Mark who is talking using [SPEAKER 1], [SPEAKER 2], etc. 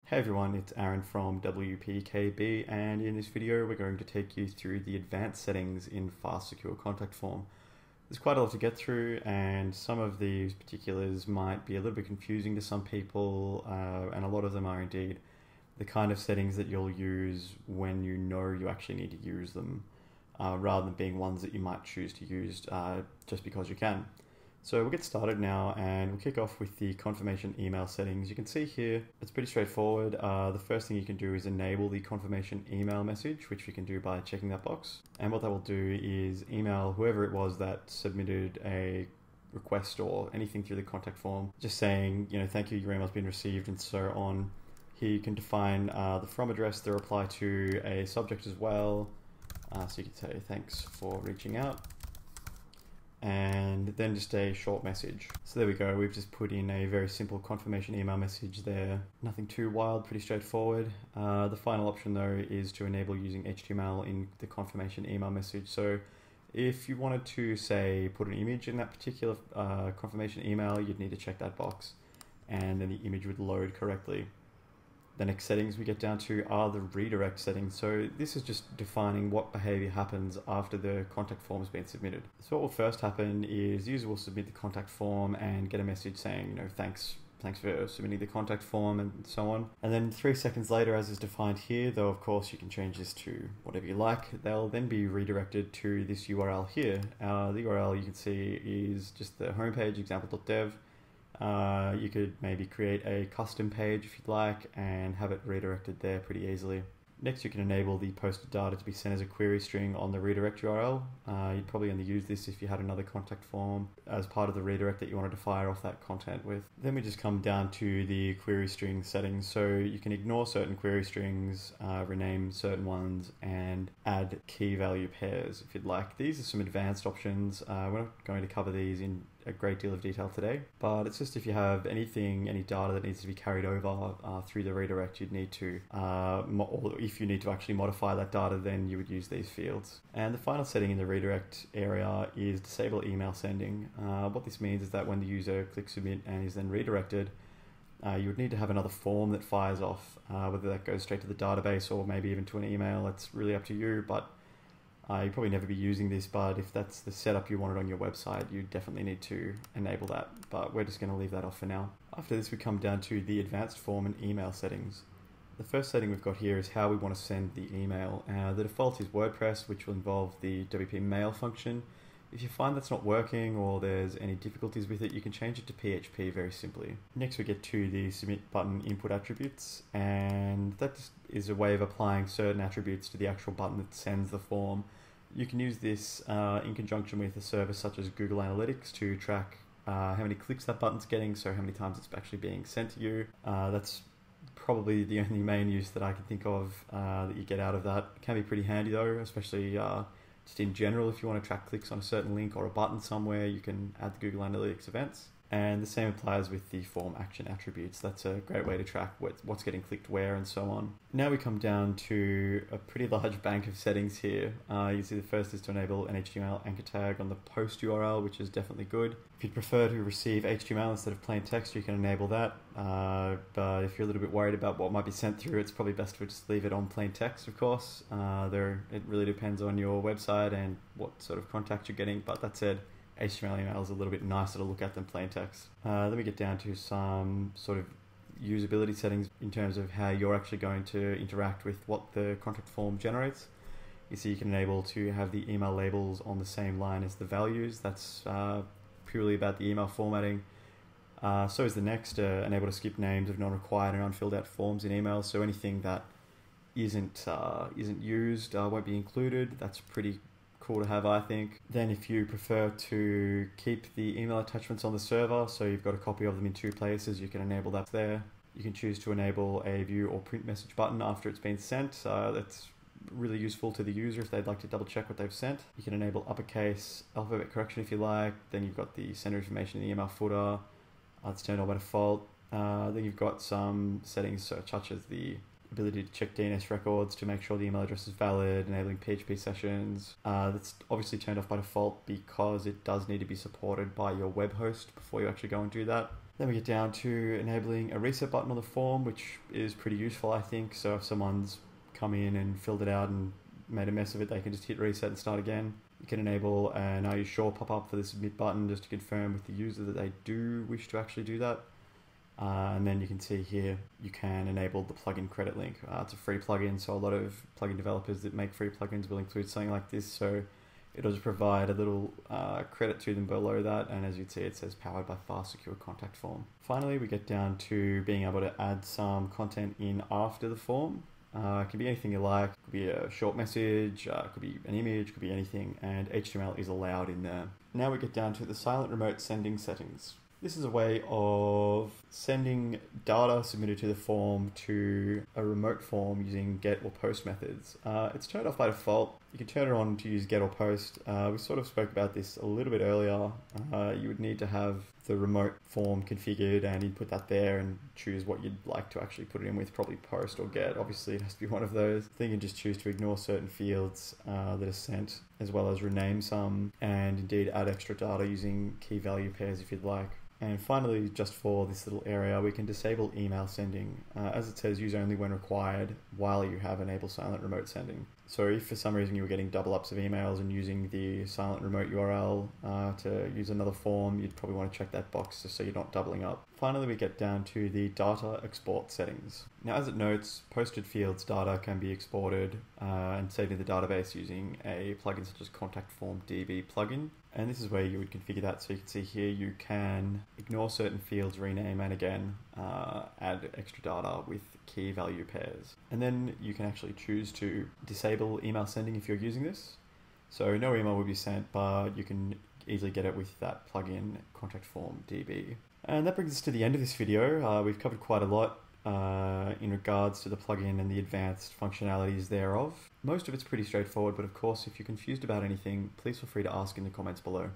[SPEAKER 1] Hey everyone, it's Aaron from WPKB, and in this video we're going to take you through the advanced settings in Fast Secure Contact Form. There's quite a lot to get through, and some of these particulars might be a little bit confusing to some people, and a lot of them are indeed the kind of settings that you'll use when you know you actually need to use them, rather than being ones that you might choose to use just because you can. So we'll get started now, and we'll kick off with the confirmation email settings. You can see here, it's pretty straightforward. The first thing you can do is enable the confirmation email message, which you can do by checking that box. And what that will do is email whoever it was that submitted a request or anything through the contact form, just saying, thank you, your email's been received, and so on. Here you can define the from address, the reply to, a subject as well. So you can say, thanks for reaching out, and then just a short message. So there we go, we've just put in a very simple confirmation email message there. Nothing too wild, pretty straightforward. The final option though is to enable using HTML in the confirmation email message. So if you wanted to, say, put an image in that particular confirmation email, you'd need to check that box, and then the image would load correctly. The next settings we get down to are the redirect settings. So this is just defining what behavior happens after the contact form has been submitted. So what will first happen is the user will submit the contact form and get a message saying, thanks for submitting the contact form and so on. And then 3 seconds later, as is defined here, though of course you can change this to whatever you like, they'll then be redirected to this URL here. The URL you can see is just the homepage, example.dev. You could maybe create a custom page if you'd like and have it redirected there pretty easily. Next, you can enable the posted data to be sent as a query string on the redirect URL. You'd probably only use this if you had another contact form as part of the redirect that you wanted to fire off that content with. Then we just come down to the query string settings. So you can ignore certain query strings, rename certain ones, and add key value pairs if you'd like. These are some advanced options. We're not going to cover these in a great deal of detail today, but it's just if you have any data that needs to be carried over through the redirect, you'd need to, or if you need to actually modify that data, then you would use these fields. And the final setting in the redirect area is disable email sending. What this means is that when the user clicks submit and is then redirected, you would need to have another form that fires off, whether that goes straight to the database or maybe even to an email. It's really up to you, but you'll probably never be using this, but if that's the setup you wanted on your website, you definitely need to enable that, but we're just going to leave that off for now. After this, we come down to the advanced form and email settings. The first setting we've got here is how we want to send the email. The default is WordPress, which will involve the WP mail function. If you find that's not working or there's any difficulties with it, you can change it to PHP very simply. Next, we get to the submit button input attributes, and that is a way of applying certain attributes to the actual button that sends the form. You can use this in conjunction with a service such as Google Analytics to track how many clicks that button's getting, so how many times it's actually being sent to you. That's probably the only main use that I can think of that you get out of that. It can be pretty handy though, especially just in general, if you want to track clicks on a certain link or a button somewhere, you can add the Google Analytics events. And the same applies with the form action attributes. That's a great way to track what's getting clicked where and so on. Now we come down to a pretty large bank of settings here. You see the first is to enable an HTML anchor tag on the post URL, which is definitely good. If you prefer to receive HTML instead of plain text, you can enable that. But if you're a little bit worried about what might be sent through, it's probably best to just leave it on plain text, of course. It really depends on your website and what sort of contact you're getting, but that said, HTML email is a little bit nicer to look at than plain text. Then we get down to some sort of usability settings in terms of how you're actually going to interact with what the contact form generates. You see you can enable to have the email labels on the same line as the values. That's purely about the email formatting. So is the next, enable to skip names of non-required and unfilled out forms in emails. So anything that isn't used won't be included. That's pretty cool to have, I think. Then if you prefer to keep the email attachments on the server, so you've got a copy of them in 2 places, you can enable that there. You can choose to enable a view or print message button after it's been sent. That's really useful to the user if they'd like to double check what they've sent. You can enable uppercase alphabet correction if you like. Then you've got the sender information in the email footer. It's turned on by default. Then you've got some settings such as the ability to check DNS records to make sure the email address is valid, enabling PHP sessions. That's obviously turned off by default because it does need to be supported by your web host before you actually go and do that. Then we get down to enabling a reset button on the form, which is pretty useful, I think. So if someone's come in and filled it out and made a mess of it, they can just hit reset and start again. You can enable an "Are you sure?" pop-up for the submit button just to confirm with the user that they do wish to actually do that. And then you can see here, you can enable the plugin credit link. It's a free plugin, so a lot of plugin developers that make free plugins will include something like this. So it'll just provide a little credit to them below that. And as you can see, it says powered by fast, secure contact form. Finally, we get down to being able to add some content in after the form. It can be anything you like. It could be a short message, it could be an image, could be anything, and HTML is allowed in there. Now we get down to the silent remote sending settings. This is a way of sending data submitted to the form to a remote form using get or post methods. It's turned off by default. You can turn it on to use get or post. We sort of spoke about this a little bit earlier. You would need to have the remote form configured and input that there and choose what you'd like to actually put it in with, probably post or get. Obviously it has to be one of those. Then you can just choose to ignore certain fields that are sent, as well as rename some, and indeed add extra data using key value pairs if you'd like. And finally, just for this little area, we can disable email sending. As it says, use only when required while you have enabled silent remote sending. So if for some reason you were getting double ups of emails and using the silent remote URL to use another form, you'd probably want to check that box just so you're not doubling up. Finally, we get down to the data export settings. Now, as it notes, posted fields data can be exported and saved in the database using a plugin such as Contact Form DB plugin. And this is where you would configure that. So you can see here, you can ignore certain fields, rename, and again, add extra data with key value pairs. And then you can actually choose to disable email sending if you're using this. So no email will be sent, but you can easily get it with that plugin, Contact Form DB. And that brings us to the end of this video. We've covered quite a lot in regards to the plugin and the advanced functionalities thereof. Most of it's pretty straightforward, but of course, if you're confused about anything, please feel free to ask in the comments below.